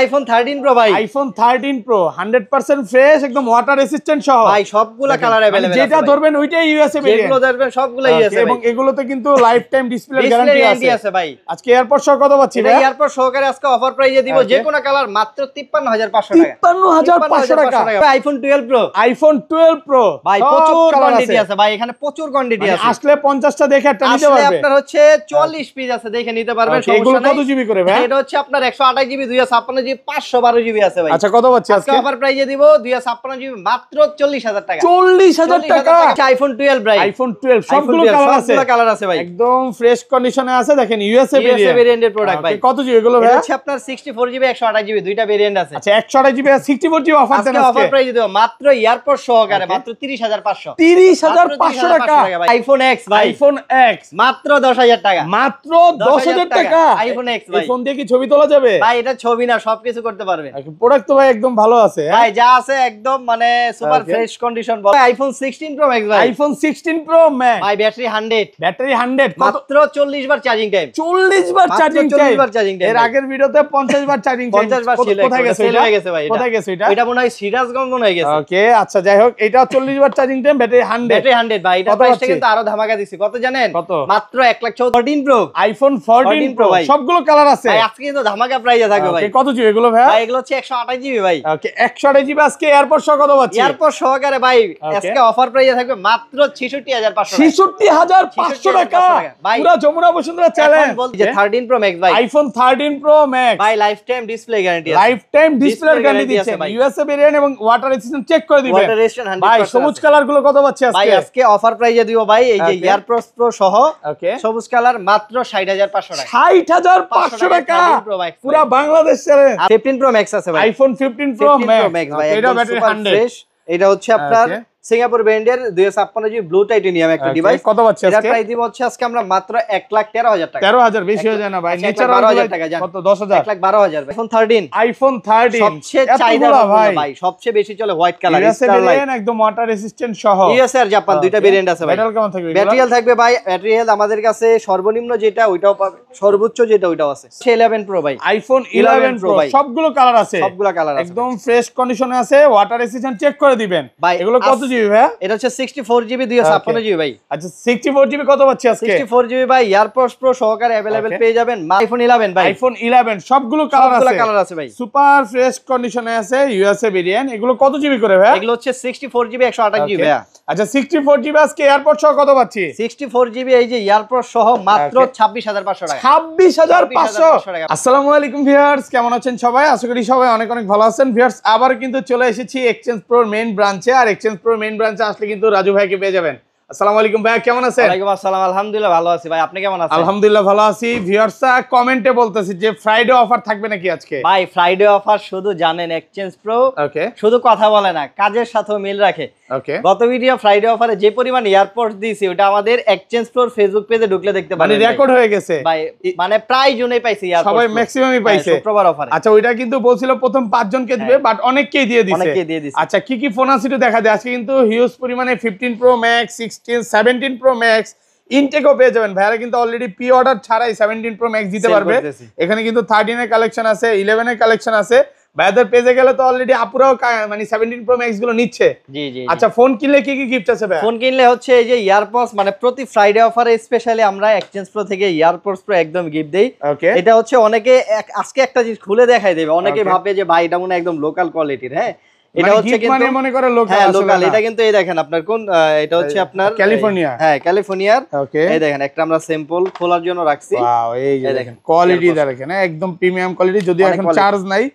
IPhone 13 pro ভাই, iPhone 13 pro 100% fresh, একদম water resistant সহ ভাই, সবগুলা কালার अवेलेबल আছে, যেটা ধরবেন ওইটাই ইউএসএ ভেরিয়েন্ট, যেগুলো ধরবেন সবগুলা ইউএসএ এবং এগুলোতে কিন্তু লাইফ টাইম ডিসপ্লে গ্যারান্টি আছে ভাই। আজকে এয়ারপড সহ কত পাচ্ছি ভাই? এয়ারপড সহকারে আজকে অফার প্রাইসে দিব, যে কোনো কালার মাত্র 53500 টাকা, 53500 টাকা। আইফোন 12 প্রো, আইফোন 12 প্রো ভাই প্রচুর কোয়ান্টিটি আছে ভাই, এখানে প্রচুর কোয়ান্টিটি আছে, আসলে 50টা দেখে একটা নিতে আসলে পারবে। আপনার হচ্ছে 40 পিস আছে, দেখে নিতে পারবেন, এগুলো সমস্যা নাই। কত জিবি করে ভাই? এটা হচ্ছে আপনার 128 জিবি, 256 জিবি, 512 জিবি আছে ভাই। আচ্ছা কত পাচ্ছি আজকে অফার প্রাইসে দিব 256 জিবি মাত্র 40000 টাকা, 40000 টাকা। আইফোন 12 ভাই, আইফোন 12 সবগুলো কালার আছে ভাই, একদম ফ্রেশ কন্ডিশনে আছে, দেখেন ইউএসএ ভেরিয়েন্টের প্রোডাক্ট ভাই। কত জিবি এগুলো ভাই? এটা হচ্ছে আপনার 64 জিবি 128 জিবি, দুইটা ভেরিয়েন্ট আছে। আচ্ছা 128 জিবি আর 64 জিবি অফার দেন আজকে অফার প্রাইসে দিব মাত্র এয়ারপড সহকারে মাত্র 30500, 30500 টাকা। আইফোন এক্স ভাই, আইফোন এক্স মাত্র 10000 টাকা, মাত্র 10000 টাকা। আইফোন এক্স ভাই, ফোন দিয়ে কি ছবি তোলা যাবে ভাই? এটা ছবি না, সবকিছু করতে পারবে প্রোডাক্ট তো ভাই একদম ভালো আছে ভাই, যা আছে একদম মানে super fresh condition. IPhone 16 pro max ভাই, আইফোন 16 প্রো ম্যাক্স ভাই, ব্যাটারি 100 মাত্র 40 বার চার্জিং টাইম, 40 বার চার্জিং টাইম। এর আগের ভিডিওতে 50 বার চার্জিং টাইম, 50 বার ছিল, কোথায় গেছে সেল হয়ে গেছে ভাই, কোথায় গেছে এটা? এটা মনে হয় সিরাজগঞ্জ মনে হয়ে গেছে। ওকে আচ্ছা যাই হোক, এটা 40 বার চার্জিং টাইম, ব্যাটারি 100 ভাই, এটা প্রাইসটা কিন্তু আরো ধামাকা দিছি, কত জানেন? কত? মাত্র 114 প্রো, আইফোন 14 প্রো ভাই, সবগুলো কালার আছে ভাই, আজকে কিন্তু ধামাকা প্রাইসে থাকবে ভাই। কত জিবি এগুলো ভাই? ভাই এগুলো হচ্ছে 128 জিবি ভাই, ওকে 128 জিবি। আজকে এয়ারপড সহ কত পাচ্ছি? এয়ারপড সহকারে ভাই আজকে অফার প্রাইসে থাকবে মাত্র 66500 66500 টাকা, ভাই, পুরো যমুনা বসুন্ধরা চ্যালেঞ্জ। বলছি যে 13 প্রো ম্যাক্স ভাই, আইফোন 13 প্রো ম্যাক্স ভাই, লাইফ টাইম ডিসপ্লে গ্যারান্টি আছে, লাইফ টাইম ডিসপ্লে গ্যারান্টি দিচ্ছে, ভাই, ইউএসএ ভেরিয়েন্ট এবং ওয়াটার রেজিস্ট্যান্ট চেক করে দিবেন ওয়াটার রেজিস্ট্যান্ট 100% ভাই। সবুজ কালার গুলো কত পাচ্ছি আজকে? ভাই আজকে অফার প্রাইসে দিব ভাই, এই যে এয়ারপডস প্রো সহ ওকে সবুজ কালার মাত্র 60500 টাকা, 60500 টাকা, পুরো বাংলাদেশ চ্যালেঞ্জ। 15 প্রো ম্যাক্স আছে ভাই, আইফোন 15 প্রো ম্যাক্স ভাই, এটা ব্যাটারি 100। এটা হচ্ছে আপনার সিঙ্গাপুর ব্র্যান্ডের 256 জিবি ব্লু টাইটেনিয়াম একটা ডিভাইস, কত পাচ্ছি আজকে? এর প্রাইস দিব হচ্ছে আজকে আমরা মাত্র 1,13,000 টাকা। 13000 বেশি হয়ে যায় না ভাই? নিচে 1,12,000 টাকা জান, কত? 10000 1,12,000 আইফোন 13, আইফোন 13 সবচেয়ে চাহিদা ভাই, সবচেয়ে বেশি চলে হোয়াইট কালার, একদম ওয়াটার রেজিস্ট্যান্ট সহ, ইউএসএ আর জাপান দুইটা ভেরিয়েন্ট আছে ভাই। ব্যাটারি কেমন থাকবে? ব্যাটারি হেলথ থাকবে ভাই, ব্যাটারি হেলথ আমাদের কাছে সর্বনিম্ন যেটা ওইটাও পাবে, সর্বোচ্চ যেটা ওইটাও আছে। 11 প্রো ভাই, আইফোন 11 প্রো ভাই, সবগুলো কালার আছে, সবগুলো কালার আছে, একদম ফ্রেশ কন্ডিশনে আছে, ওয়াটার রেজিস্ট্যান্ট চেক করে দিবেন ভাই। এগুলো কত জিবি ভাই? এটা হচ্ছে 64 জিবি 256 জিবি ভাই। আচ্ছা 64 জিবি কত পাচ্ছি আজকে? 64 জিবি ভাই, এয়ারপডস প্রো সহকারে अवेलेबल পেয়ে যাবেন। আইফোন 11 ভাই, আইফোন 11 সবগুলো কালার আছে ভাই, সুপার ফ্রেশ কন্ডিশনে আছে, ইউএসএ ভেরিয়েন্ট। এগুলো কত জিবি করে ভাই? এগুলো হচ্ছে 64 জিবি 128 জিবি ভাই। আচ্ছা 64 জিবি আজকে এয়ারপড সহ কত পাচ্ছি? 64 জিবি এই যে এয়ারপড সহ মাত্র 26500 টাকা, 26500 আসসালামু আলাইকুম ভিউয়ার্স, কেমন আছেন সবাই? আশা করি সবাই অনেক অনেক ভালো আছেন ভিউয়ার্স। আবার কিন্তু চলে এসেছি এক্সচেঞ্জ প্রোর মেইন ব্রাঞ্চে, আর এক্সচেঞ্জ প্রোর মেইন ব্রাঞ্চে আসলে কিন্তু রাজু ভাইকে পেয়ে যাবেন। আসসালামু আলাইকুম ভাই, কেমন আছেন? ওয়ালাইকুম আসসালাম, আলহামদুলিল্লাহ ভালো আছি ভাই, আপনি কেমন আছেন? আলহামদুলিল্লাহ ভালো আছি। ভিউয়ার্সরা কমেন্টে বলতেছে যে ফ্রাইডে অফার থাকবে নাকি আজকে? ভাই ফ্রাইডে অফার শুধু জানেন এক্সচেঞ্জ প্রো ওকে শুধু কথা বলে না, কাজের সাথেও মিল রাখে। ওকে, গত ভিডিও ফ্রাইডে অফারে যে পরিমাণ এয়ারপডস দিয়েছি ওটা আমাদের এক্সচেঞ্জ প্রোর ফেসবুক পেজে ঢুকলে দেখতে পাবেন, মানে রেকর্ড হয়ে গেছে ভাই, মানে প্রায় জনেই পাইছি এয়ারপডস, সবাই ম্যাক্সিমামই পাইছে শুক্রবার অফারে। আচ্ছা ওইটা কিন্তু বলছিল প্রথম 5 জনকে দিবে, বাট অনেককেই দিয়ে দিয়েছে। আচ্ছা কি কি ফোন আছে একটু দেখা যায়। আজকে কিন্তু হিউজ পরিমাণে 15 প্রো ম্যাক্স, 16, 17 প্রো ম্যাক্স ইনটেকও পেয়ে যাবেন। ভাইরা কিন্তু অলরেডি প্রি অর্ডার ছাড়াই 17 প্রো ম্যাক্স দিতে পারবে। এখানে কিন্তু 13 এর কালেকশন আছে, 11 এর কালেকশন আছে। ভাইদের পেজে গেলে তো অলরেডি আপুরাও মানে 17 প্রো ম্যাক্স গুলো নিচ্ছে। জি জি। আচ্ছা ফোন কিনলে কি কি গিফট আছে ভাই? ফোন কিনলে হচ্ছে এই যে ইয়ারপডস, মানে প্রতি ফ্রাইডে অফারে স্পেশালি আমরা এক্সচেঞ্জ প্রো থেকে ইয়ারপডস প্রো একদম গিফট দেই। এটা হচ্ছে অনেকে আজকে একটা জিনিস খুলে দেখাই দেবে, অনেকে ভাবে যে ভাই এটা মনে একদম লোকাল কোয়ালিটির। হ্যাঁ এটা হচ্ছে কিন্তু মনে করে লোকাল, হ্যাঁ লোকাল। এটা কিন্তু এই দেখেন আপনার কোন, এটা হচ্ছে আপনার ক্যালিফোর্নিয়া। হ্যাঁ ক্যালিফোর্নিয়ার। এই দেখেন একটা আমরা স্যাম্পল খোলার জন্য রাখছি। ওয়াও, এই যে দেখেন কোয়ালিটি দেখেন, একদম প্রিমিয়াম কোয়ালিটি। যদি এখন চার্জ নাই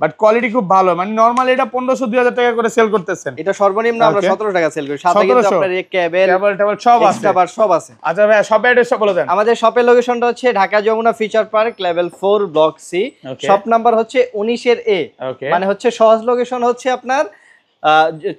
বাট কোয়ালিটি খুব ভালো, মানে নরমালি এটা 1500-2000 টাকা করে সেল করতেছেন। এটা সর্বনিম্ন আমরা 17 টাকা সেল করি, সাথে কিন্তু আপনার এই কেবল সব আছে, সব আছে। আচ্ছা ভাই শপ অ্যাড্রেসটা বলে দেন। আমাদের শপের লোকেশনটা হচ্ছে Dhaka Jamuna future park level 4 block C, shop number হচ্ছে 19 এর এ, মানে হচ্ছে সহজ লোকেশন হচ্ছে আপনার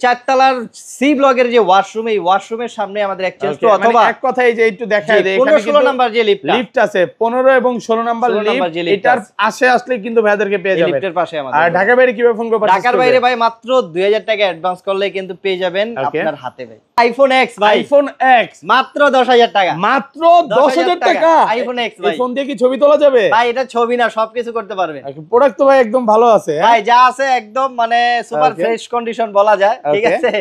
চারতলার সি ব্লকের যে ওয়াশরুম, এই ওয়াশরুমের সামনে আমাদের এক্সচেঞ্জ প্রো, অথবা এক কথাই যে একটু দেখায় দেই, এখানে 15-16 নাম্বার যে লিফট আছে, 15 এবং 16 নাম্বার লিফট, এটার পাশে আসলে কিন্তু ভাইদেরকে পেয়ে যাবেন। লিফটের পাশে আমাদের। আর ঢাকা বাইরে কিভাবে ফোন করব? ঢাকার বাইরে ভাই মাত্র 2000 টাকা অ্যাডভান্স করলে কিন্তু পেয়ে যাবেন আপনার হাতে ভাই আইফোন এক্স। ভাই আইফোন এক্স মাত্র 10000 টাকা, মাত্র 10000 টাকা আইফোন এক্স। ভাই এই ফোন দিয়ে কি ছবি তোলা যাবে? ভাই এটা ছবি না, সবকিছু করতে পারবেন। প্রোডাক্ট তো ভাই একদম ভালো আছে। ভাই যা আছে একদম মানে সুপার ফ্রেশ কন্ডিশন বলা যায়, ঠিক আছে?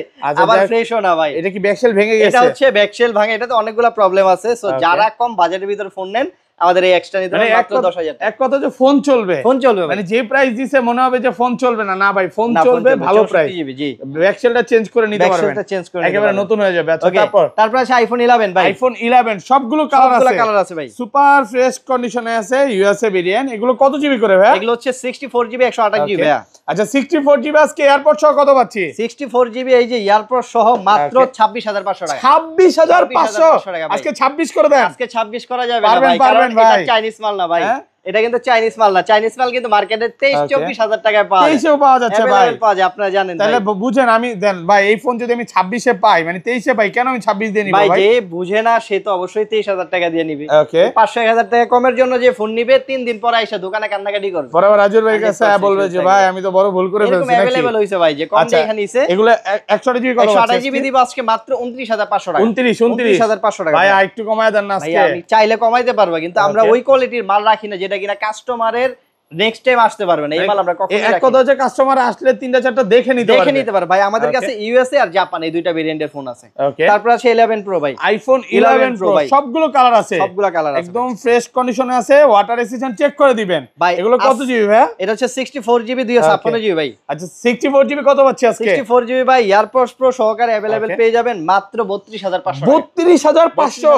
আবার ফ্রেশও না ভাই। এটা কি ব্যাকশেল ভেঙে গেছে? এটা হচ্ছে ব্যাকশেল ভাঙা, এটাতে অনেকগুলো প্রবলেম আছে। সো যারা কম বাজেটের ভিতর ফোন নেন, আমাদের এই এক্সট্রা নিতে হবে মাত্র 10000 টাকা। এক কথা যে ফোন চলবে, ফোন চলবে মানে যে প্রাইস দিছে মনে হবে যে ফোন চলবে না, না ভাই ফোন চলবে, ভালো প্রাইস। জি, ব্যাকশেলটা চেঞ্জ করে নিতে পারবেন, ব্যাকশেলটা চেঞ্জ করে একেবারে নতুন হয়ে যাবে। আচ্ছা তারপর আছে আইফোন 11 ভাই। আইফোন 11 সবগুলো কালার আছে ভাই, সুপার ফ্রেশ কন্ডিশনে আছে, ইউএসএ ভেরিয়েন্ট। এগুলো কত জিবি করে ভাই? এগুলো হচ্ছে 64 জিবি 128 জিবি ভাই। আচ্ছা 64 জিবি আজকে এয়ারপোর্ট সহ কত পাচ্ছি? 64 জিবি এই যে এয়ারপোর্ট সহ মাত্র 26500 টাকা। 26500 আজকে 26 করে দেন। আজকে 26 করা যাবে না ভাই, কারণ এটা চাইনিজ মাল না ভাই। এটা কিন্তু চাইনিজ মাল না, চাইনিজ মাল কিন্তু মার্কেটে 23-24 টাকায় পাওয়া যায়। 23এও পাওয়া যাচ্ছে ভাই, পাওয়া যায়, আপনারা জানেন। তাহলে বুঝেন আমি দেন ভাই, এই ফোন যদি আমি 26 এ পাই, মানে 23 এ পাই, কেন আমি 26 দিয়ে নিব ভাই? ভাই যে বুঝে না সে তো অবশ্যই 23000 টাকা দিয়ে নিবে। ওকে 500-1000 টাকা কমের জন্য যে ফোন নিবে, 3 দিন পরে এসে দোকানে কান্নাকাটি করবে। বরাবর রাজুর ভাই কাছে বলবে যে ভাই আমি তো বড় ভুল করে ফেলছি নাকি? এরকম अवेलेबल হইছে ভাই, যে কম দিয়ে এখানে নিছে। এগুলো 128 জিবি কত আছে? 128 জিবি দিব আজকে মাত্র 29500 টাকা। 29500 টাকা ভাই, আর একটু কমায় দেন না আজকে? ভাই আমি চাইলে কমাইতে পারবো, কিন্তু আমরা ওই কোয়ালিটির মাল রাখি না যেটা কিনা কাস্টমারের নেক্সট টাইম আসতে পারবে না। এই মাল আমরা কখনোই রাখি না। এক কথা হচ্ছে কাস্টমার আসলে 3টা-4টা দেখে নিতে পারবে ভাই। আমাদের কাছে ইউএসএ আর জাপান এই দুইটা ভেরিয়েন্টের ফোন আছে। তারপর আছে 11 প্রো ভাই, আইফোন 11 প্রো সবগুলো কালার আছে, সবগুলো কালার আছে, একদম ফ্রেশ কন্ডিশনে আছে, ওয়াটার রেজিস্ট্যান্ট চেক করে দিবেন ভাই। এগুলো কত জিবি ভাই? এটা হচ্ছে 64 জিবি 256 জিবি ভাই। আচ্ছা 64 জিবি কত পাচ্ছি আজকে? 64 জিবি ভাই এয়ারপোর্টস প্রো সহকারে अवेलेबल পেয়ে যাবেন মাত্র 32500 টাকা। 32500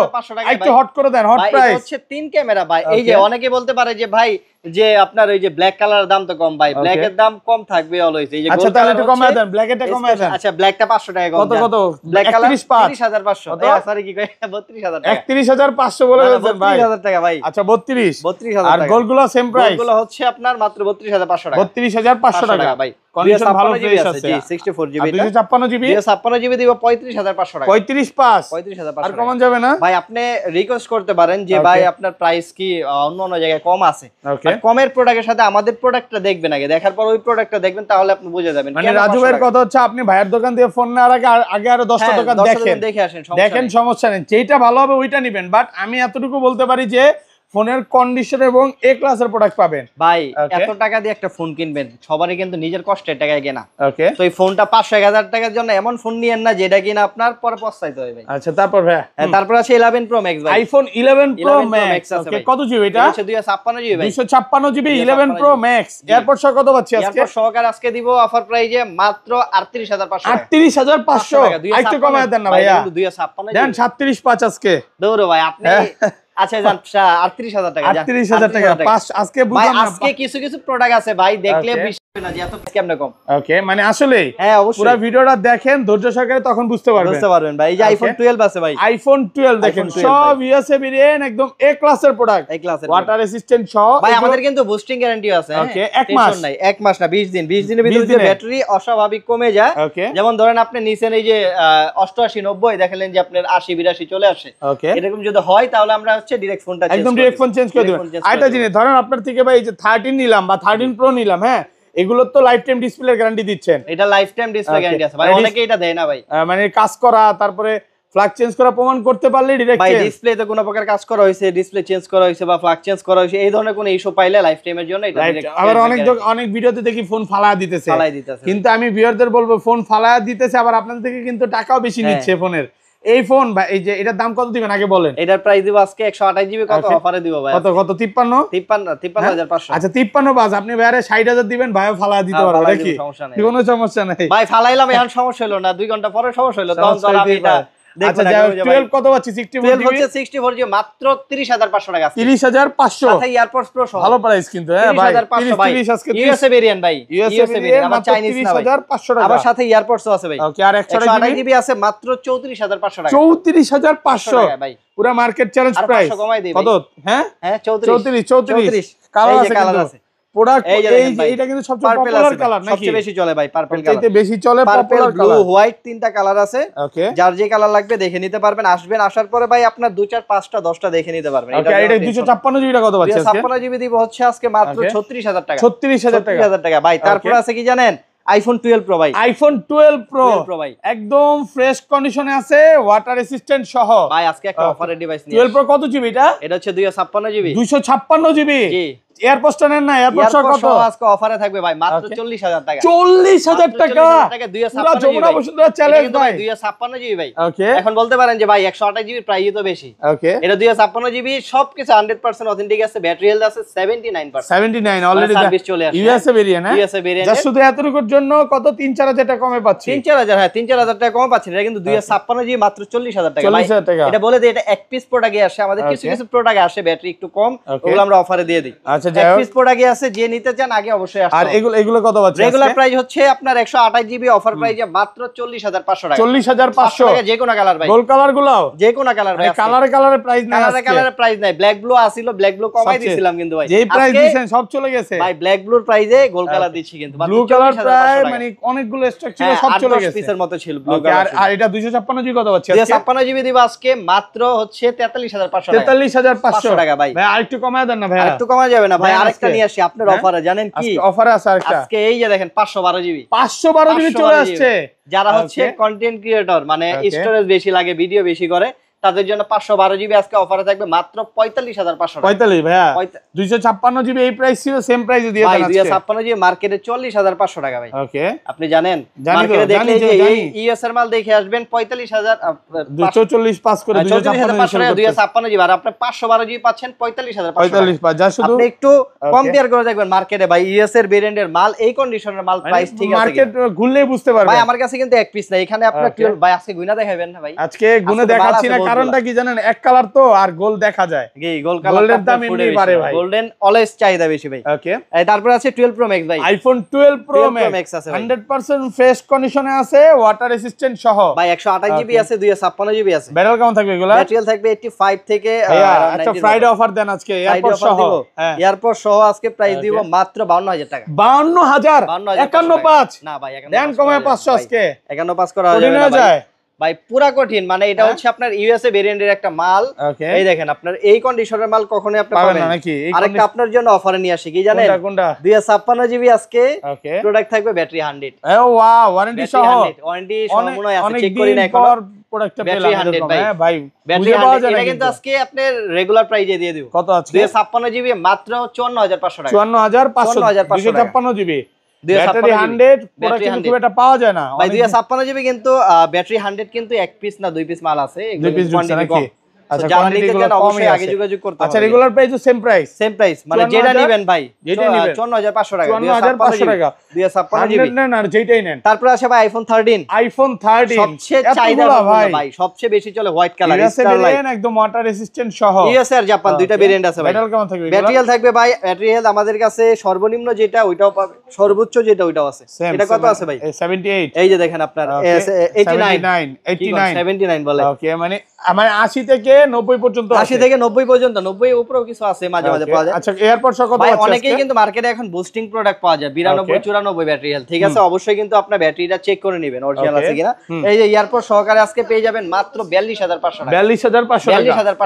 একটু হট করে দেন, হট প্রাইস। এটা হচ্ছে 3 ক্যামেরা ভাই। এই যে অনেকে বলতে পারে যে ভাই যে আপনার ওই যে ব্ল্যাক কালারের দাম তো কম, ভাই ব্ল্যাক এর দাম কম থাকবে অলওয়েজ। এই যে আচ্ছা তাহলে একটু কমায় দেন, ব্ল্যাক এটা কমায় দেন। আচ্ছা ব্ল্যাকটা 500 টাকা কম। কত ব্ল্যাক কালার 35500। কত? সরি কি কই 32000 টাকা। 31500 বলে দেন ভাই। 32000 টাকা ভাই। আচ্ছা 32000 টাকা। আর গোলগুলো সেম প্রাইস? গোলগুলো হচ্ছে আপনার মাত্র 32500 টাকা। 32500 টাকা ভাই। কন্ডিশন ভালো ফ্রেশ আছে। জি 64 জিবি। 256 জিবি 256 জিবি দিব 35500 টাকা। 35500 আর কমন যাবে না ভাই? আপনি রিকোয়েস্ট করতে পারেন যে ভাই আপনার প্রাইস কি অন্য অন্য জায়গায় কম আছে, আর কমের প্রোডাক্টের সাথে আমাদের প্রোডাক্টটা দেখবেন আগে, দেখার পর ওই প্রোডাক্টটা দেখবেন, তাহলে আপনি বুঝে যাবেন। মানে রাজু ভাইয়ের কথা হচ্ছে আপনি ভাইয়ের দোকান দিয়ে ফোন নেওয়ার আগে আরো 10টা দোকান দেখে আসেন, দেখেন, সমস্যা নেই, যেটা ভালো হবে ওইটা নেবেন। বাট আমি এতটুকু বলতে পারি যে ফোনের কন্ডিশন এবং এ ক্লাসের প্রোডাক্ট পাবেন ভাই। এত টাকা দিয়ে একটা ফোন কিনবেন, সবারই কিন্তু নিজের কষ্টের টাকায় কেনা। ওকে তো এই ফোনটা 500-1000 টাকার জন্য এমন ফোন নিয়েন না যেটা কিনা আপনার পরে পস্তাইতে হবে। আচ্ছা তারপর ভাই, তারপর আছে 11 প্রো ম্যাক্স ভাই। আইফোন 11 প্রো ম্যাক্স ওকে কত জিবি এটা? 256 জিবি ভাই। 256 জিবি 11 প্রো ম্যাক্স এয়ারপোর্ট সহ কত পাচ্ছি আজকে? এয়ারপোর্ট সহকারে আজকে দিব অফার প্রাইজে মাত্র 38500 38500 একটু কমায় দেন না ভাইয়া। 256 দেন 375 আজকে দৌড়ো ভাই আপনি। আচ্ছা জান 38000 টাকা। 38000 টাকা পাস আজকে বুঝলাম না। আজকে কিছু কিছু প্রোডাক্ট আছে ভাই, দেখলে বিশ্বাস হবে না যে এত কেমনে কম। ওকে মানে আসলে হ্যাঁ অবশ্যই পুরো ভিডিওটা দেখেন ধৈর্য সহকারে, তখন বুঝতে পারবেন ভাই। এই যে আইফোন 12 আছে ভাই, আইফোন 12 দেখেন সব ইউএসএ ভেরিয়েন্ট, একদম এ ক্লাসের প্রোডাক্ট, এ ক্লাসের ওয়াটার রেজিস্ট্যান্ট সহ ভাই। আমাদের কিন্তু বুস্টিং গ্যারান্টিও আছে। ওকে 1 মাস নাই, 1 মাস না 20 দিন। 20 দিনের ভিতরে ব্যাটারি অস্বাভাবিক কমে যায়, যেমন ধরেন আপনি নিছেন এই যে 88 90 দেখলেন যে আপনার 80 82 চলে আসে, এরকম যদি হয় তাহলে আমরা হচ্ছে ডাইরেক্ট ফোনটা একদম ডাইরেক্ট ফোন চেঞ্জ করে দিবেন। আরেকটা জিনিস ধরেন আপনার থেকে ভাই এই যে 13 নিলাম বা 13 প্রো নিলাম, হ্যাঁ এগুলো তো লাইফ টাইম ডিসপ্লে গ্যারান্টি দিচ্ছেন। এটা লাইফ টাইম ডিসপ্লে গ্যারান্টি আছে ভাই, অনেকে এটা দেয় না ভাই। মানে কাজ করা, তারপরে ফ্ল্যাগ চেঞ্জ করা প্রমাণ করতে পারলে ডাইরেক্ট ভাই ডিসপ্লেতে কোনো প্রকার কাজ করা হয়েছে, ডিসপ্লে চেঞ্জ করা হয়েছে বা ফ্ল্যাগ চেঞ্জ করা হয়েছে, এই ধরনের কোনো ইস্যু পাইলে লাইফ টাইমের জন্য এটা ডাইরেক্ট। আবার অনেক ভিডিওতে দেখি ফোন ফালায়া দিতেছে, কিন্তু আমি ভিউয়ারদের বলবো ফোন ফালায়া দিতেছে, আবার আপনাদের থেকে কিন্তু টাকাও বেশি নিচ্ছে ফোনের। এই ফোন ভাই এই যে এটার দাম কত দিবেন আগে বলেন? এটার প্রাইস দিব আজকে 128 জিবি। কত অফারে দিব ভাই? কত 53500 আচ্ছা 53 বাস আপনি ভাইরে 60000 দিবেন, ভাইও ফালা দিতে পারবে নাকি? কোনো সমস্যা নাই ভাই, ফালাইলাম এখন সমস্যা হলো না, 2 ঘন্টা পরে সমস্যা হলো, তখন আমি এটা আচ্ছা 12 কত পাচ্ছি? 64 হচ্ছে 64 জিবি মাত্র 30500 টাকা। 30500 সাথে এয়ারপোর্টস প্রো সহ ভালো প্রাইস কিন্তু। হ্যাঁ ভাই 30 আজকে ইউএসএ ভেরিয়েন্ট ভাই, ইউএসএ ভেরিয়েন্ট আমার চাইনিজ না ভাই, 30500 টাকা। আবার সাথে এয়ারপোর্টস আছে ভাই। ওকে আর 128 জিবি আছে মাত্র 34500 টাকা। 34500 টাকা ভাই, পুরো মার্কেট চ্যালেঞ্জ প্রাইস। কত? হ্যাঁ 34 কালার আছে। প্রোডাক্ট এইটা কিন্তু সবচেয়ে পপুলার কালার নাকি সবচেয়ে বেশি চলে ভাই পার্পল কালার সবচেয়ে বেশি চলে পপুলার ব্লু হোয়াইট তিনটা কালার আছে যার যে কালার লাগবে দেখে নিতে পারবেন আসবেন আসার পরে ভাই আপনার 2 4 5টা 10টা দেখে নিতে পারবেন এটা 256 জিবি কত পাচ্ছেন আজকে 256 জিবি দিব হচ্ছে আজকে মাত্র 36000 টাকা 36000 টাকা ভাই তারপর আছে কি জানেন আইফোন 12 প্রো ভাই আইফোন 12 প্রো ভাই একদম ফ্রেশ কন্ডিশনে আছে ওয়াটার রেসিস্ট্যান্ট সহ ভাই আজকে একটা অফারের ডিভাইস নিয়ে 12 প্রো কত জিবি এটা হচ্ছে 256 জিবি 256 জিবি জি এয়ারপোর্টটা নেন না এয়ারপোর্ট কত আজকে অফারে থাকবে ভাই মাত্র 40000 টাকা 40000 টাকা পুরো যমুনা বসুন্ধরা চ্যালেঞ্জ ভাই 256 জিবি ভাই ওকে এখন বলতে পারেন যে ভাই 128 জিবি প্রাইস তো বেশি ওকে এটা 256 জিবি সবকিছু 100% অথেন্টিক আছে ব্যাটারি হেলথ আছে 79% 79 অলরেডি সার্ভিস চলে আসে ইউএসএ ভেরিয়েন্ট হ্যাঁ ইউএসএ ভেরিয়েন্ট জাস্ট শুধু এতটুকুর জন্য কত 3-4000 টাকা কমে পাচ্ছি 3-4000 হ্যাঁ 3-4000 টাকা কমে পাচ্ছেন এটা কিন্তু 256 জিবি মাত্র 40000 টাকা ভাই এটা বলে দেই এটা এক পিস প্রোডাক্টে আসে আমাদের কিছু কিছু প্রোডাক্টে আসে ব্যাটারি একটু কম ওগুলো আমরা অফারে দিয়ে দিই আচ্ছা যাই এক পিস প্রোডাক্টে আছে যে নিতে চান আগে অবশ্যই আসতে আর এগুলো কত পাচ্ছেন রেগুলার প্রাইস হচ্ছে আপনার 128 জিবি অফার প্রাইসে মাত্র 40500 টাকা 40500 টাকা যে কোন কালার ভাই গোল্ড কালার গুলো যে কোন কালার ভাই কালারে প্রাইস নাই কালারে প্রাইস নাই ব্ল্যাক ব্লু আসিল ব্ল্যাক ব্লু কমাই দিছিলাম কিন্তু ভাই যেই প্রাইস দিবেন সব চলে গেছে ভাই ব্ল্যাক ব্লুর প্রাইসে গোল্ড কালার দিচ্ছি কিন্তু ব্লু কালার প্রায় মানে অনেকগুলো স্টক ছিল সব চলে গেছে পিসের মতো ছিল ব্লু কালার আর এটা 256 জিবি কত পাচ্ছেন 256 জিবি দিব আজকে মাত্র হচ্ছে 43500 টাকা 43500 টাকা ভাই ভাই আরেকটু কমায় দেন না ভাই আরেকটু কমায় যাবে না ভাই আরেকটা নিয়ে আসি আপনার অফারে জানেন কি অফারে আছে আরেকটা আজকে এই যে দেখেন 512 জিবি 512 জিবি চলে আসছে যারা হচ্ছে কন্টেন্ট ক্রিয়েটর মানে স্টোরেজ বেশি লাগে ভিডিও বেশি করে তাদের জন্য 512 জিবি আজকে অফারে থাকবে মাত্র 45500 টাকা 45 ভাইয়া 256 জিবি এই প্রাইস ছিল সেম প্রাইসে দিয়ে দেন আজকে 256 জিবি মার্কেটে 40500 টাকা ভাই ওকে আপনি জানেন মার্কেটে দেখলে যে এই ইউএস এর মাল দেখে আসবেন 45000 240 পাস করে 256 জিবি আর আপনি 512 জিবি পাচ্ছেন 45500 যা শুধু আপনি একটু কম্পেয়ার করে দেখবেন মার্কেটে ভাই ইউএস এর ভেরিয়েন্টের মাল এই কন্ডিশনের মাল প্রাইস ঠিক আছে মার্কেট ঘুরলেই বুঝতে পারবেন ভাই আমার কাছে কিন্তু এক পিস নাই এখানে আপনার ভাই আজকে গুনা দেখাবেন না ভাই আজকে গুনা দেখাচ্ছি না কারণটা কি জানেন এক কালার তো আর গোল্ড দেখা যায় গোল্ড কালার গোল্ডের দাম এমনি বাড়ে ভাই গোল্ডেন অলওয়েজ চাহিদা বেশি ভাই ওকে তারপর আছে 12 প্রো ম্যাক্স ভাই আইফোন 12 প্রো ম্যাক্স আছে 100% ফ্রেশ কন্ডিশনে আছে ওয়াটার রেসিস্ট্যান্ট সহ ভাই 128 জিবি আছে 256 জিবি আছে ব্যাটারি কেমন থাকবে এগুলা ব্যাটারি থাকবে 85 থেকে একটা ফ্রাইডে অফার দেন আজকে এয়ারপোর্ট সহ এয়ারপোর্ট সহ আজকে প্রাইস দিব মাত্র 52000 টাকা 52000 515 না ভাই দেন কমে 500 আজকে 515 করা যাবে না ভাই ভাই পুরা কঠিন মানে এটা হচ্ছে আপনার ইউএসএ ভেরিয়েন্টের একটা মাল এই দেখেন আপনার এই কন্ডিশনের মাল কখনোই আপনি পাবেন না নাকি আরেকটা আপনার জন্য অফারে নিয়ে আসি কি জানেন কোনটা 256 জিবি আজকে প্রোডাক্ট থাকবে ব্যাটারি 100 ও ওয়াও ওয়ারেন্টি সহ ওয়ারেন্টি সহ মনে হয় আছে চেক করি না এখন প্রোডাক্টটা পেলাম ভাই ব্যাটারি 100 এটা কিন্তু আজকে আপনার রেগুলার প্রাইসে দিয়ে দিব কত আজকে 256 জিবি মাত্র 54500 টাকা 54500 256 জিবি ব্যাটারি 100 প্রোডাক্ট কিন্তু এটা পাওয়া যায় না ভাই 256 জিবি কিন্তু ব্যাটারি 100 কিন্তু এক পিস না দুই পিস মাল আছে এগুলো কোয়ান্টিটি কম আচ্ছা যারা নিতে চান অবশ্যই আগে যোগাযোগ করতে হবে আচ্ছা রেগুলার প্রাইসও সেম প্রাইস মানে যেটা নেবেন ভাই যেটা নেবেন 54500 টাকা 54500 টাকা 256 জিবি নেন আর যেটাই নেন তারপর আছে ভাই আইফোন 13 সবচেয়ে চাহিদা ভাই সবচেয়ে বেশি চলে হোয়াইট কালার স্টারলাইট একদম ওয়াটার রেসিস্ট্যান্ট সহ ইউএস আর জাপান দুইটা ভেরিয়েন্ট আছে ভাই ব্যাটারি কেমন থাকবে ব্যাটারি হেলথ থাকবে ভাই ব্যাটারি হেলথ আমাদের কাছে সর্বনিম্ন যেটা ওইটাও পাবে সর্বোচ্চ যেটা ওইটাও আছে এটা কত আছে ভাই 78 এই যে দেখেন আপনার 89 79 বলে ওকে মানে 80 থেকে 90 পর্যন্ত 80 থেকে 90 পর্যন্ত 90 এর উপরেও কিছু আছে মাঝে মাঝে পাওয়া যায় আচ্ছা এয়ারপোর্ট সহ কত ভাই অনেকেই কিন্তু মার্কেটে এখন বুস্টিং প্রোডাক্ট পাওয়া যায় 92 94 ব্যাটারি হেলথ ঠিক আছে অবশ্যই কিন্তু আপনার ব্যাটারিটা চেক করে নেবেন অরিজিনাল আছে কিনা এই যে এয়ারপোর্ট সহকারে আজকে পেয়ে যাবেন মাত্র 42500 টাকা 42500 টাকা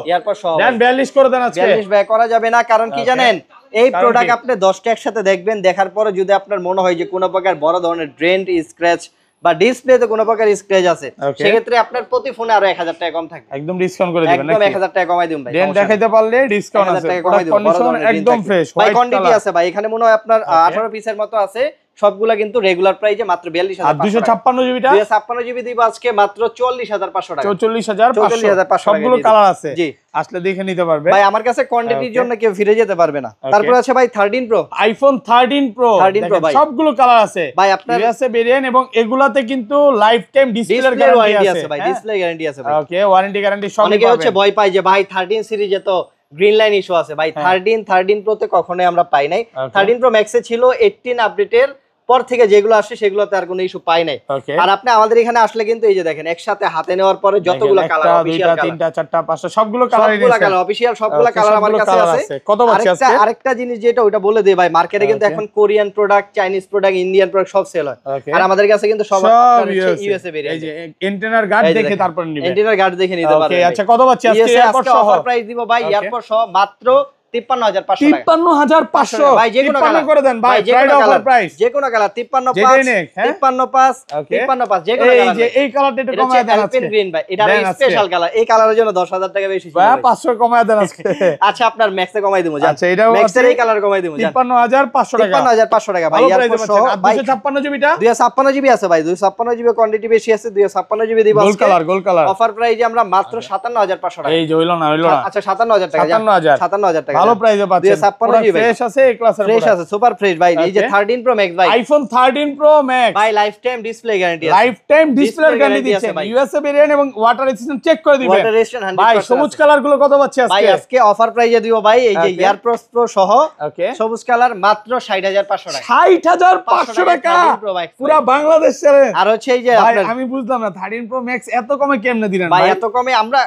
এয়ারপোর্ট সহ দেন 42 করে দেন আজকে 42 ব্যয় করা যাবে না কারণ কি জানেন এই প্রোডাক্ট আপনি 10টা একসাথে দেখবেন দেখার পরে যদি আপনার মনে হয় যে কোনো প্রকার বড় ধরনের ড্রেন্ট স্ক্র্যাচ বা ডিসপ্লেতে কোনো প্রকার স্ক্র্যাচ আছে সেই ক্ষেত্রে আপনার প্রতি ফোনে আরো 1000 টাকা কম থাকবে একদম ডিসকাউন্ট করে দিবেন একদম 1000 টাকা কমাই দিবেন ভাই দেন দেখাইতে পারলে ডিসকাউন্ট আছে কন্ডিশন একদম ফ্রেশ ভাই কোয়ান্টিটি আছে ভাই এখানে মনে হয় আপনার 18 পিসের মতো আছে সবগুলা কিন্তু রেগুলার প্রাইসে মাত্র 42500 256 জিবিটা 256 জিবি দিব আজকে মাত্র 44500 টাকা 44500 সবগুলো কালার আছে জি আসলে দেখে নিতে পারবে ভাই আমার কাছে কোয়ান্টিটির জন্য কেউ ফিরে যেতে পারবে না তারপর আছে ভাই 13 প্রো আইফোন 13 প্রো ভাই সবগুলো কালার আছে ভাই আপনার আছে ভেরিয়েন্ট এবং এগুলাতে কিন্তু লাইফ টাইম ডিসপ্লের গ্যারান্টি আছে ভাই ডিসপ্লে গ্যারান্টি আছে ভাই ওকে ওয়ারেন্টি গ্যারান্টি সব অনেকে হচ্ছে ভয় পায় যে ভাই 13 সিরিজে তো গ্রিন লাইন ইস্যু আছে ভাই 13 প্রো তে কখনোই আমরা পাই নাই 13 প্রো ম্যাক্সে ছিল 18 আপডেটের পর থেকে যেগুলো আসে সেগুলোতে আর কোনো ইস্যু পাই নাই। আর আপনি আমাদের এখানে আসলে কিন্তু এই যে দেখেন একসাথে হাতে নেওয়ার পরে যতগুলো কালার, অফিশিয়াল কালার 3টা 4টা 5টা সবগুলো কালার অফিশিয়াল সবগুলো কালার আমার কাছে আছে। কত পাচ্ছি আজকে? আরেকটা জিনিস যেটা ওটা বলে দেই ভাই, মার্কেটে কিন্তু এখন Korean product, Chinese product, Indian product সব সেল হয়। আর আমাদের কাছে কিন্তু সব ইউএসএ ভেরিয়েন্ট। এই যে এন্টেনার গার্ড দেখে তারপর নিবে, এন্টেনার গার্ড দেখে নিতে পারবেন। ওকে আচ্ছা কত পাচ্ছি আজকে? এয়ারপড সহ অফার প্রাইস দিব ভাই, এয়ারপড সহ মাত্র 53500 টাকা। 53500 ভাই যে কোনো কালার করে দেন ভাই, ফ্রাইডে অফার প্রাইস যে কোনো কালার 535 যে কোনো কালার। এই যে এই কালারটা একটু কমায় দেন আজকে, গ্রিন ভাই, এটা স্পেশাল কালার, এই কালারের জন্য 10000 টাকা বেশি ছিল ভাই, 500 কমায় দেন আজকে। আচ্ছা আপনার ম্যাক্সে কমাই দেবো জান। আচ্ছা এটাও ম্যাক্সের এই কালার কমাই দেবো জান, 53500 টাকা। 53500 টাকা ভাই, এয়ারপড সহ। 256 জিবিটা 256 জিবি আছে ভাই, 256 জিবি কোয়ান্টিটি বেশি আছে, 256 জিবি দিব আজকে। গোল কালার অফার প্রাইসে আমরা মাত্র 57500 টাকা। এই যে হইলো না আচ্ছা 57000 টাকা, 57000 টাকা ভালো প্রাইসে পাচ্ছেন। 256 জিবি ফ্রেশ আছে, এই ক্লাসের ফ্রেশ আছে, সুপার ফ্রেশ ভাই। এই যে 13 প্রো ম্যাক্স ভাই, আইফোন 13 প্রো ম্যাক্স ভাই লাইফ টাইম ডিসপ্লে গ্যারান্টি আছে, লাইফ টাইম ডিসপ্লে গ্যারান্টি দিচ্ছেন। ইউএসএ ভেরিয়েন্ট এবং ওয়াটার রেজিস্ট্যান্ট চেক করে দিবেন। ওয়াটার রেজিস্ট্যান্ট 100% ভাই সবুজ কালার গুলো কত পাচ্ছি আজকে? ভাই আজকে অফার প্রাইসে দিব ভাই, এই যে এয়ারপডস প্রো সহ সবুজ কালার মাত্র 60500 টাকা। 60500 টাকা পুরো বাংলাদেশ চ্যালেঞ্জ। আর হচ্ছে এই যে ভাই আমি বুঝলাম না 13 প্রো ম্যাক্স এত কমে কেমনে দিলেন ভাই? এত কমে আমরা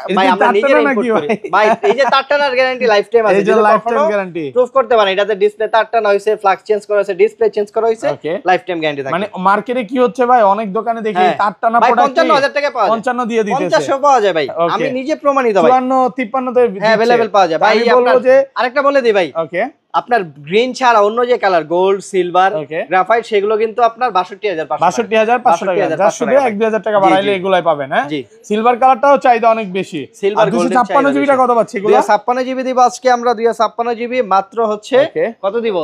নিজেরা ইম্পোর্ট করি ভাই। এই যে তার টানার গ্যারান্টি লাইফ টাইম আছে, এই যে লাইফ টাইম গ্যারান্টি প্রুফ করতে পারেন। এটাতে ডিসপ্লে তার টানা হইছে, ফ্লাক্স চেঞ্জ করা হইছে, ডিসপ্লে চেঞ্জ করা হইছে, লাইফ টাইম গ্যারান্টি থাকে। মানে মার্কেটে কি হচ্ছে ভাই, অনেক দোকানে দেখি তার টানা প্রোডাক্ট 55000 টাকা পাওয়া যায়, 55 দিয়ে দিতেছে, 50 পাওয়া যায় ভাই। আমি নিজে প্রমাণিত ভাই, 54 53 তে अवेलेबल পাওয়া যায় ভাই। বলবো যে আরেকটা বলে দিই ভাই, ওকে আপনার গ্রিন ছাড়া অন্য যে কালার গোল্ড, সিলভার, গ্রাফাইট সেগুলো কিন্তু আপনার 62500 টাকা। যা শুধু 1-2000 টাকা বাড়াইলে এগুলাই পাবেন। হ্যাঁ সিলভার কালারটাও চাহিদা অনেক বেশি। সিলভার 256 জিবিটা কত পাচ্ছি এগুলো? 256 জিবি দিব আজকে আমরা, 256 জিবি মাত্র হচ্ছে কত দিব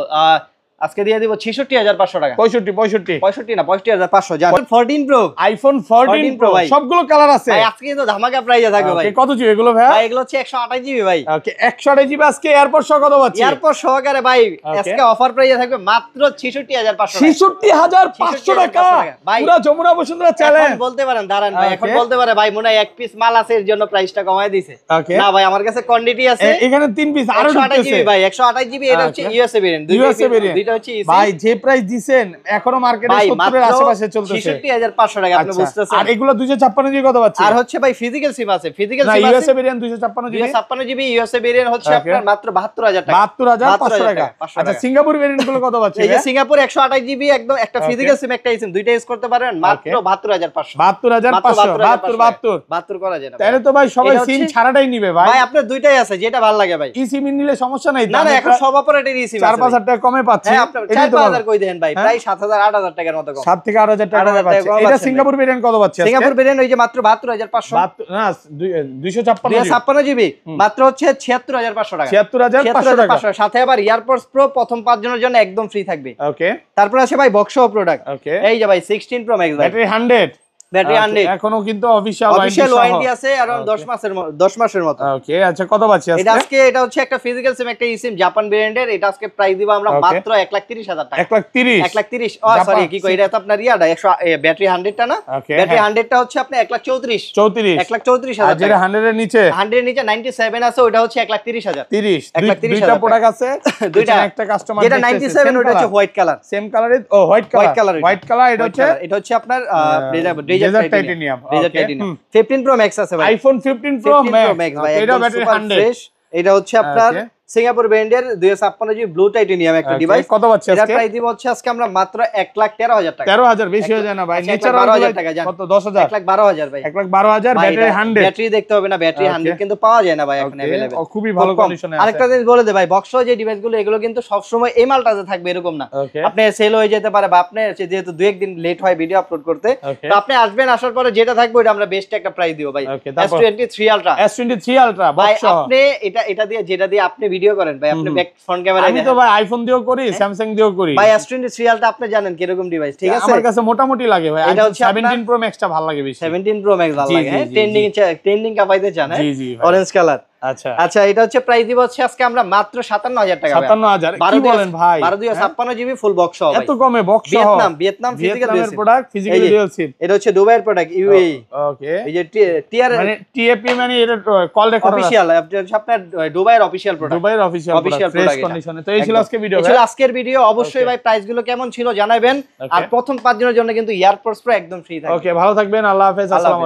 আজকে দিয়ে দিব 66500 টাকা। 65 না 65500 জান। 14 প্রো, আইফোন 14 প্রো সবগুলো কালার আছে ভাই। আজকে কিন্তু ধামাকা প্রাইসে থাকবে ভাই। কত জিবি এগুলো ভাই? ভাই এগুলো হচ্ছে 128 জিবি ভাই। ওকে 128 জিবি আজকে এয়ারপড সহ কত পাচ্ছি? এয়ারপড সহকারে ভাই আজকে অফার প্রাইসে থাকবে মাত্র 66500 টাকা। 66500 টাকা ভাই, পুরো যমুনা বসুন্ধরা চ্যালেঞ্জ বলতে পারেন। দাঁড়ান ভাই, এখন বলতে পারে ভাই মনে হয় এক পিস মাল আছে এর জন্য প্রাইসটা কমায় দিয়েছে। না ভাই আমার কাছে কোয়ান্টিটি আছে, এখানে 3 পিস আরো 128 জিবি ভাই, 128 জিবি। এটা হচ্ছে ইউএসএ ভেরিয়েন্ট, দুইটা হচ্ছে ভাই। যে প্রাইস দিবেন এখনো মার্কেটে 70 এর আশেপাশে চলতেছে, 66500 টাকা। আপনি বুঝতেছেন। আর এগুলো 256 জিবি কত পাচ্ছি? আর হচ্ছে ভাই ফিজিক্যাল সিম আছে, ফিজিক্যাল না সিম আছে USA variant 256 GB, 256 GB USA variant হচ্ছে আপনার মাত্র 72000 টাকা। 72500 টাকা। আচ্ছা সিঙ্গাপুর ভেরিয়েন্ট গুলো কত পাচ্ছি? এই যে সিঙ্গাপুর 128 জিবি একদম, একটা ফিজিক্যাল সিম একটা সিম, দুইটা ইউজ করতে পারেন মাত্র 72500। 72 করা যায় না তাহলে তো ভাই সবাই সিম ছাড়াটাই নিবে ভাই। ভাই আপনার দুইটাই আছে, যেটা ভালো লাগে ভাই। ই সিম নিলে সমস্যা নাই। না না এখন সব অপারেটর ই সিম আছে, 4-5000 টাকা কমে পাচ্ছি। হ্যাঁ আপনার 4-5000 কই দেন ভাই, প্রায় 7000-8000 টাকার মতো কম। 7 থেকে 8000 টাকা কমে পাচ্ছি। এটা সিঙ্গাপুর ভেরিয়েন্ট কত পাচ্ছি আজকে? সিঙ্গাপুর ভেরিয়েন্ট ওই যে মাত্র 72500। না 256 জিবি মাত্র হচ্ছে 76500 টাকা। 76500 টাকা। সাথে আবার এয়ারপডস প্রো প্রথম 5 জনের জন্য একদম ফ্রি থাকবে। ওকে তারপর আছে ভাই বক্স প্রোডাক্ট। এই যে ভাই 16 প্রো ম্যাক্স ভাই, ব্যাটারি 100, ব্যাটারি 100 এখনো কিন্তু অফিশিয়াল ওয়ারেন্টি আছে अराउंड 10 মাসের মতো। ওকে আচ্ছা কত পাচ্ছি আজকে? এটা হচ্ছে একটা ফিজিক্যাল সিম, একটা ই সিম, জাপান ব্র্যান্ডের। এটা আজকে প্রাইস দিব আমরা মাত্র 1,30,000 টাকা। 1,30,000 সরি কি কই, এটা তো আপনার ইয়াটা 100 ব্যাটারি 100 টা না, ব্যাটারি 100 টা হচ্ছে আপনি 1,34,000 আর যেটা 100 এর নিচে 97 আছে ওটা হচ্ছে 1,30,000। 1,30,000 দুইটা প্রোডাক্ট আছে, দুইটা একটা কাস্টমার যেটা 97 ওটা হচ্ছে হোয়াইট কালার, সেম কালারের। ও হোয়াইট কালার এটা হচ্ছে আপনার ডেজার্ট টাইটেনিয়াম। 15 প্রো ম্যাক্স আছে ভাই, আইফোন 15 প্রো ম্যাক্স ভাই, এটা ব্যাটারি 100। এটা হচ্ছে আপনার সিঙ্গাপুর ব্র্যান্ডের 256 জিবি ব্লু টাইটেনিয়াম একটা ডিভাইস। কত পাচ্ছি আজকে? এটা প্রাইস দিব হচ্ছে আজকে আমরা মাত্র 1,13,000 টাকা। 13,000 বেশি হয়ে যায় না ভাই? নেচার 12,000 টাকা জান, কত? 10,000 1,12,000 ভাই, 1,12,000 ব্যাটারি 100। ব্যাটারি দেখতে হবে না, ব্যাটারি 100 কিন্তু পাওয়া যায় না ভাই এখন अवेलेबल, খুবই ভালো কন্ডিশনে আছে। আরেকটা জিনিস বলে দে ভাই, বক্স যে ডিভাইসগুলো এগুলো কিন্তু সব সময় এই মালটাতে থাকবে এরকম না। আপনি সেল হয়ে যেতে পারে বা আপনি যেহেতু 2-1 দিন লেট হয় ভিডিও আপলোড করতে, তো আপনি আসবেন, আসার পরে যেটা থাকবে ওটা আমরা বেস্ট একটা প্রাইস দিব ভাই। S23 Ultra, S23 Ultra ভাই আপনি এটা দিয়ে যেটা দিয়ে আপনি ভিডিও করেন ভাই, আপনি ব্যাক ফ্রন্ট ক্যামেরা আমি তো ভাই আইফোন দিয়েও করি, স্যামসাং দিয়েও করি ভাই। S23 Ultra আপনি জানেন কি রকম ডিভাইস, ঠিক আছে? আমার কাছে মোটামুটি লাগে ভাই। এটা হচ্ছে 17 প্রো ম্যাক্সটা ভালো লাগে বেশি। 17 প্রো ম্যাক্স ভালো লাগে, হ্যাঁ ট্রেন্ডিং কাপাইতে চান, হ্যাঁ অরেঞ্জ কালার। আচ্ছা আচ্ছা, এটা হচ্ছে প্রাইস দিব হচ্ছে আজকে আমরা মাত্র 57000 টাকা। 57000 কি বলেন ভাই? 1256 জিবি ফুল বক্স সহ। এত কমে বক্স সহ? Vietnam physical product, physical dual SIM. এটা হচ্ছে দুবাইয়ের প্রোডাক্ট, ইউএই। ওকে, এই যে টিআর মানে টিএপি মানে এটা কল রেকর্ড অফিশিয়াল, আপনার দুবাইয়ের অফিশিয়াল প্রোডাক্ট, দুবাইয়ের অফিশিয়াল ফ্রেশ কন্ডিশনে। তো এই ছিল আজকে ভিডিও। এই ছিল আজকের ভিডিও। অবশ্যই ভাই প্রাইস গুলো কেমন ছিল জানাবেন। আর প্রথম 5 জনের জন্য কিন্তু এয়ারপডস প্রো একদম ফ্রি থাকবে। ওকে, ভালো থাকবেন, আল্লাহ হাফেজ, আসসালামু আলাইকুম।